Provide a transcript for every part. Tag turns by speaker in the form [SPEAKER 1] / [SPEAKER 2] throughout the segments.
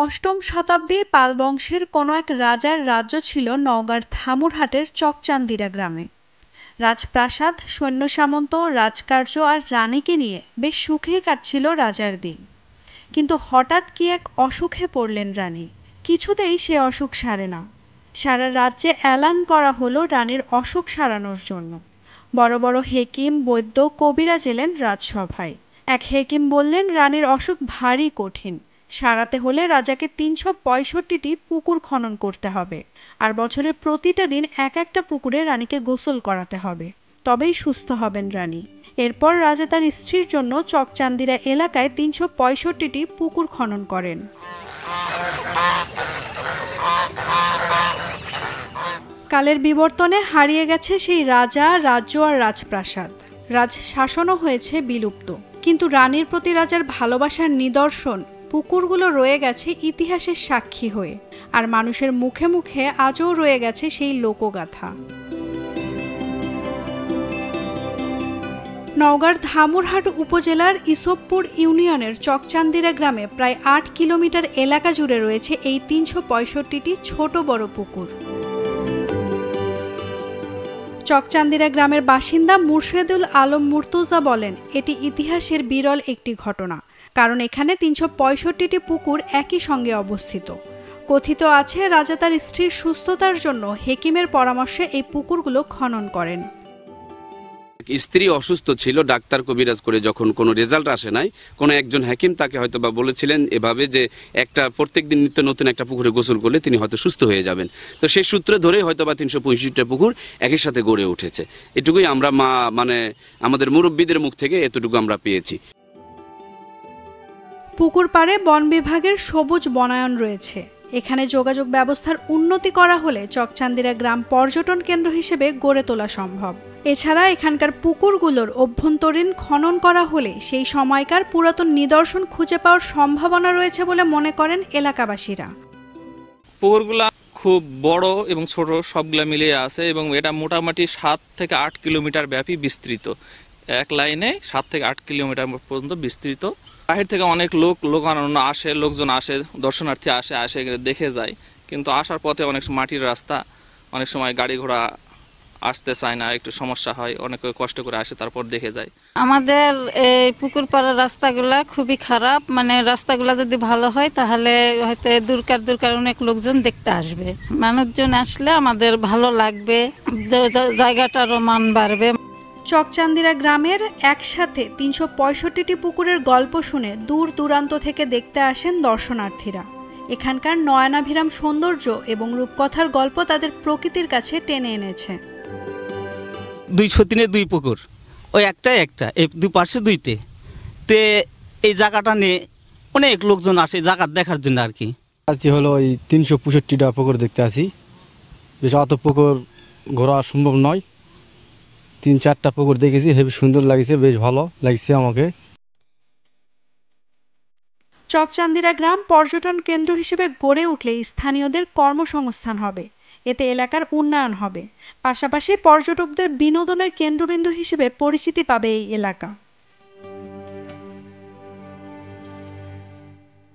[SPEAKER 1] অষ্টম শতাব্দীর পাল বংশের কোনো এক রাজার রাজ্য ছিল নওগাঁর ধামুরহাটের চকচান্দিরা গ্রামে। রাজপ্রাসাদ, সৈন্য সামন্ত, রাজকার্য আর রানীকে নিয়ে বেশ সুখেই কাটছিল রাজার দিন। কিন্তু হঠাৎ কি এক অসুখে পড়লেন রানী। কিছুতেই সে অসুখ সারে না। সারা রাজ্যে এলান করা হলো রানীর অসুখ সারানোর জন্য। বড় বড় হেকিম, বৈদ্য, কবিরাজ এলেন রাজসভায়। এক হেকিম বললেন রানীর অসুখ ভারী কঠিন, সারাতে হলে রাজাকে ৩৬৫টি পুকুর খনন করতে হবে, আর বছরের প্রতিটা দিন এক একটা পুকুরে রানীকে গোসল করাতে হবে, তবেই সুস্থ হবেন রানী। এরপর রাজা তার স্ত্রীর জন্য চকচান্দিরা এলাকায় ৩৬৫টি পুকুর খনন করেন। কালের বিবর্তনে হারিয়ে গেছে সেই রাজা, রাজ্য আর রাজপ্রাসাদ। রাজ শাসনও হয়েছে বিলুপ্ত, কিন্তু রানীর প্রতি রাজার ভালোবাসার নিদর্শন পুকুরগুলো রয়ে গেছে ইতিহাসের সাক্ষী হয়ে, আর মানুষের মুখে মুখে আজও রয়ে গেছে সেই লোকগাথা। নওগাঁর ধামুরহাট উপজেলার ইসবপুর ইউনিয়নের চকচান্দিরা গ্রামে প্রায় ৮ কিলোমিটার এলাকা জুড়ে রয়েছে এই ৩৬৫টি ছোট বড় পুকুর। চকচান্দিরা গ্রামের বাসিন্দা মুর্শেদুল আলম মুর্তজা বলেন, এটি ইতিহাসের বিরল একটি ঘটনা, কারণ এখানে ৩৬৫টি পুকুর একই সঙ্গে অবস্থিত। কথিত আছে রাজা তার স্ত্রীর সুস্থতার জন্য হেকিমের পরামর্শে এই পুকুরগুলো খনন করেন।
[SPEAKER 2] স্ত্রী অসুস্থ ছিল, ডাক্তার কবিরাজ করে যখন কোনো রেজাল্ট আসে নাই, কোনো একজন হাকিম তাকে হয়তো বা বলেছিলেন এভাবে যে একটা প্রত্যেকদিন নিত্য নতুন একটা পুকুরে গোসল করলে তিনি হয়তো সুস্থ হয়ে যাবেন। তো সেই সূত্রে ধরে হয়তো বা ৩৬৫টা পুকুর একই সাথে গড়ে উঠেছে। এটুকুই আমরা মানে আমাদের মুরব্বীদের মুখ থেকে এতটুকু আমরা পেয়েছি।
[SPEAKER 1] পুকুর পাড়ে বন বিভাগের সবুজ বনায়ন রয়েছে। এখানে যোগাযোগ ব্যবস্থার উন্নতি করা হলে চকচান্দিরা গ্রাম পর্যটন কেন্দ্র হিসেবে গড়ে তোলা সম্ভব। এছাড়া এখানকার পুকুরগুলোর অভ্যন্তরীণ খনন করা হলে সেই সময়কার পুরাতন নিদর্শন খুঁজে পাওয়ার সম্ভাবনা রয়েছে বলে মনে করেন এলাকাবাসীরা।
[SPEAKER 3] পুকুরগুলা খুব বড় এবং ছোট সবগুলা মিলিয়ে আছে, এবং এটা মোটামুটি ৭ থেকে ৮ কিলোমিটার ব্যাপী বিস্তৃত। এক লাইনে ৭ থেকে ৮ কিলোমিটার পর্যন্ত বিস্তৃত। বাহির থেকে অনেক লোকজন আসে, দর্শনার্থী আসে দেখে যায়, কিন্তু আসার পথে অনেক মাটির রাস্তা, অনেক সময় গাড়ি ঘোড়া আসতে চায় না, একটু সমস্যা হয়, অনেকে কষ্ট করে আসে তারপর দেখে যায়।
[SPEAKER 4] আমাদের এই পুকুর পাড়ার রাস্তাগুলা খুবই খারাপ, মানে রাস্তাগুলা যদি ভালো হয় তাহলে হয়তো দূরকার অনেক লোকজন দেখতে আসবে। মানুষজন আসলে আমাদের ভালো লাগবে, জায়গাটারও মান বাড়বে।
[SPEAKER 1] চকচান্দিরা গ্রামের একসাথে ৩৬৫টি পুকুরের গল্প শুনে দূর দূরান্ত থেকে দেখতে আসেন দর্শনার্থীরা। এখানকার নয়নাভিরাম সৌন্দর্য এবং রূপকথার গল্প তাদের প্রকৃতির কাছে টেনে এনেছে।
[SPEAKER 5] ২০৩ পুকুর, ওই একটা এই দুই পাশে দুইটে, তে এই জায়গাটা নিয়ে অনেক লোকজন আসে জায়গা দেখার জন্য আর কি।
[SPEAKER 6] আজকে হলো ওই ৩৬৫টা পুকুর দেখতে আসি। বেশ অত পুকুর ঘোরা সম্ভব নয়, ৩-৪টা পুকুর দেখেছি, হেবি সুন্দর লাগছে, বেশ ভালো লাগছে আমাকে।
[SPEAKER 1] চকচান্দিরা গ্রাম পর্যটন কেন্দ্র হিসেবে গড়ে উঠলে স্থানীয়দের কর্মসংস্থান হবে, এতে এলাকার উন্নয়ন হবে, পাশাপাশি পর্যটকদের বিনোদনের কেন্দ্রবিন্দু হিসেবে পরিচিতি পাবে এই এলাকা।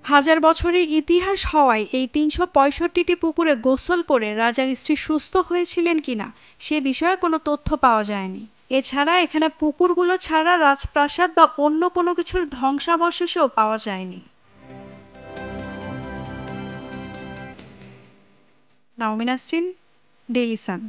[SPEAKER 1] হাজার বছরের ইতিহাস হওয়ায় এই ৩৬৫টি পুকুরে গোসল করে রাজার স্ত্রী সুস্থ হয়েছিলেন কিনা সে বিষয়ে কোনো তথ্য পাওয়া যায়নি। এছাড়া এখানে পুকুরগুলো ছাড়া রাজপ্রাসাদ বা অন্য কোনো কিছুর ধ্বংসাবশেষও পাওয়া যায়নি। নাওমিন নাসরিন, ডেইলি সান।